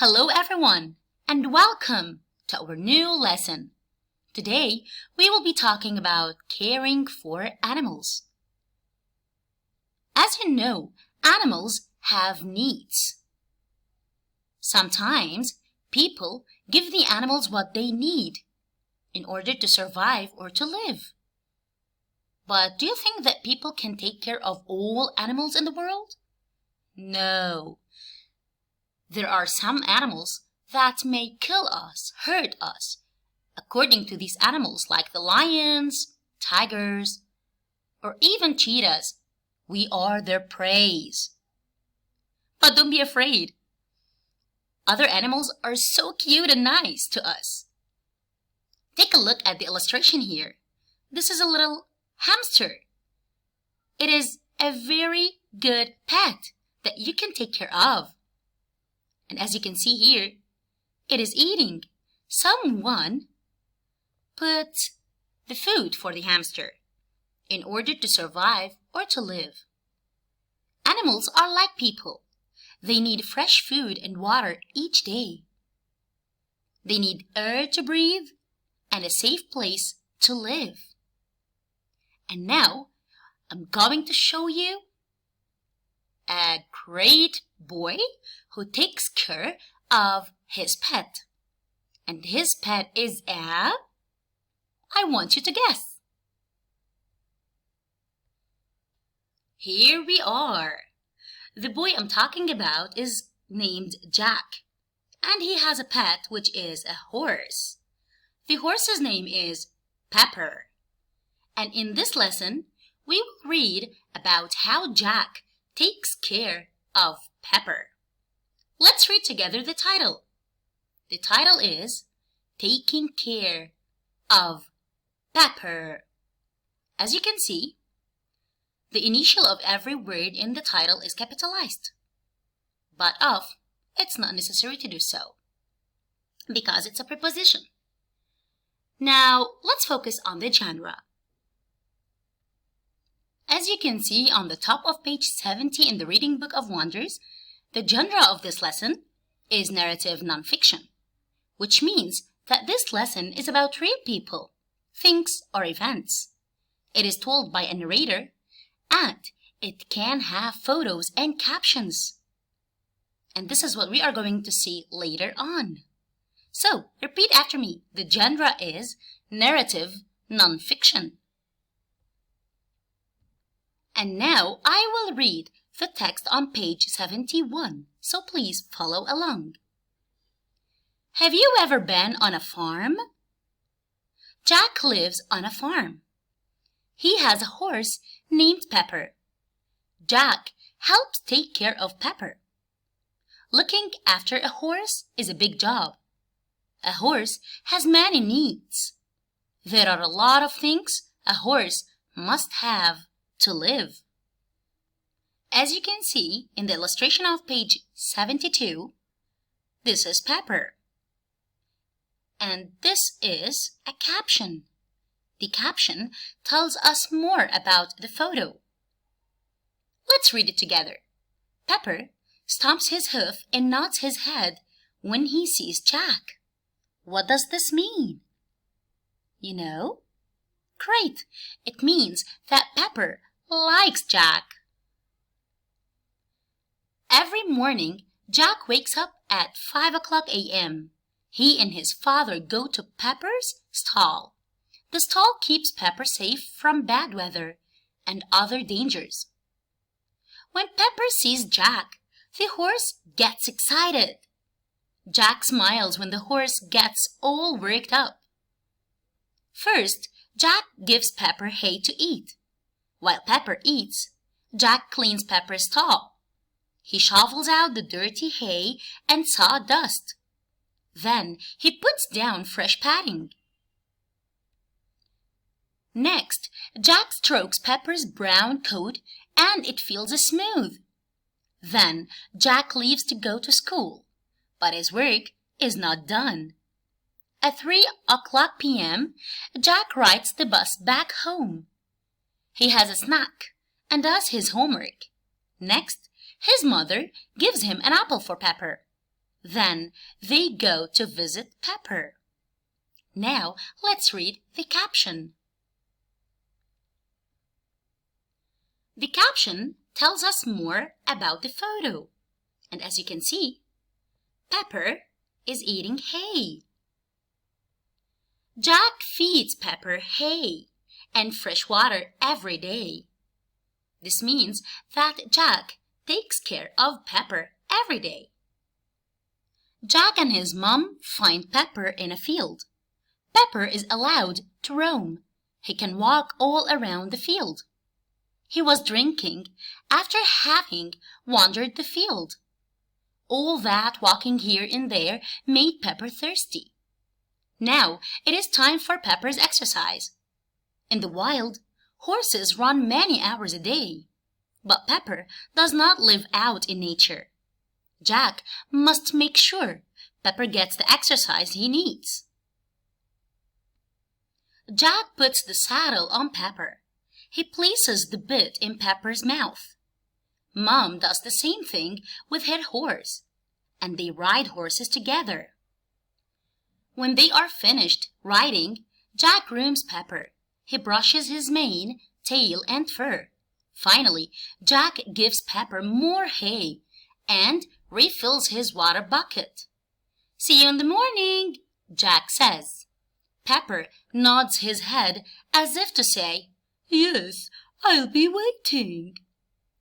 Hello everyone, and welcome to our new lesson. Today, we will be talking about caring for animals. As you know, animals have needs. Sometimes, people give the animals what they need in order to survive or to live. But do you think that people can take care of all animals in the world? No. There are some animals that may kill us, hurt us. According to these animals like the lions, tigers, or even cheetahs, we are their prey. But don't be afraid. Other animals are so cute and nice to us. Take a look at the illustration here. This is a little hamster. It is a very good pet that you can take care of. And as you can see here, it is eating. Someone put the food for the hamster in order to survive or to live. Animals are like people. They need fresh food and water each day. They need air to breathe and a safe place to live. And now, I'm going to show you a great boy who takes care of his pet. And his pet is I want you to guess. Here we are. The boy I'm talking about is named Jack. And he has a pet which is a horse. The horse's name is Pepper. And in this lesson, we will read about how Jack takes care of Pepper. Let's read together the title. The title is Taking Care of Pepper. As you can see, the initial of every word in the title is capitalized. But of, it's not necessary to do so because it's a preposition. Now, let's focus on the genre. As you can see on the top of page 70 in the Reading Book of Wonders, the genre of this lesson is narrative nonfiction, which means that this lesson is about real people, things, or events. It is told by a narrator, and it can have photos and captions. And this is what we are going to see later on. So, repeat after me. The genre is narrative nonfiction. And now I will read the text on page 71, so please follow along. Have you ever been on a farm? Jack lives on a farm. He has a horse named Pepper. Jack helps take care of Pepper. Looking after a horse is a big job. A horse has many needs. There are a lot of things a horse must have to live. As you can see in the illustration of page 72, this is Pepper. And this is a caption. The caption tells us more about the photo. Let's read it together. Pepper stomps his hoof and nods his head when he sees Jack. What does this mean? You know? Great! It means that Pepper likes Jack. Every morning, Jack wakes up at 5 o'clock a.m. He and his father go to Pepper's stall. The stall keeps Pepper safe from bad weather and other dangers. When Pepper sees Jack, the horse gets excited. Jack smiles when the horse gets all worked up. First, Jack gives Pepper hay to eat. While Pepper eats, Jack cleans Pepper's stall. He shovels out the dirty hay and sawdust. Then he puts down fresh padding. Next, Jack strokes Pepper's brown coat and it feels smooth. Then Jack leaves to go to school, but his work is not done. At 3 o'clock p.m., Jack rides the bus back home. He has a snack and does his homework. Next, his mother gives him an apple for Pepper. Then they go to visit Pepper. Now let's read the caption. The caption tells us more about the photo. And as you can see, Pepper is eating hay. Jack feeds Pepper hay and fresh water every day. This means that Jack takes care of Pepper every day. Jack and his mom find Pepper in a field. Pepper is allowed to roam. He can walk all around the field. He was drinking after having wandered the field. All that walking here and there made Pepper thirsty. Now it is time for Pepper's exercise. In the wild, horses run many hours a day. But Pepper does not live out in nature. Jack must make sure Pepper gets the exercise he needs. Jack puts the saddle on Pepper. He places the bit in Pepper's mouth. Mom does the same thing with her horse, and they ride horses together. When they are finished riding, Jack grooms Pepper. He brushes his mane, tail, and fur. Finally, Jack gives Pepper more hay and refills his water bucket. "See you in the morning," Jack says. Pepper nods his head as if to say, "Yes, I'll be waiting."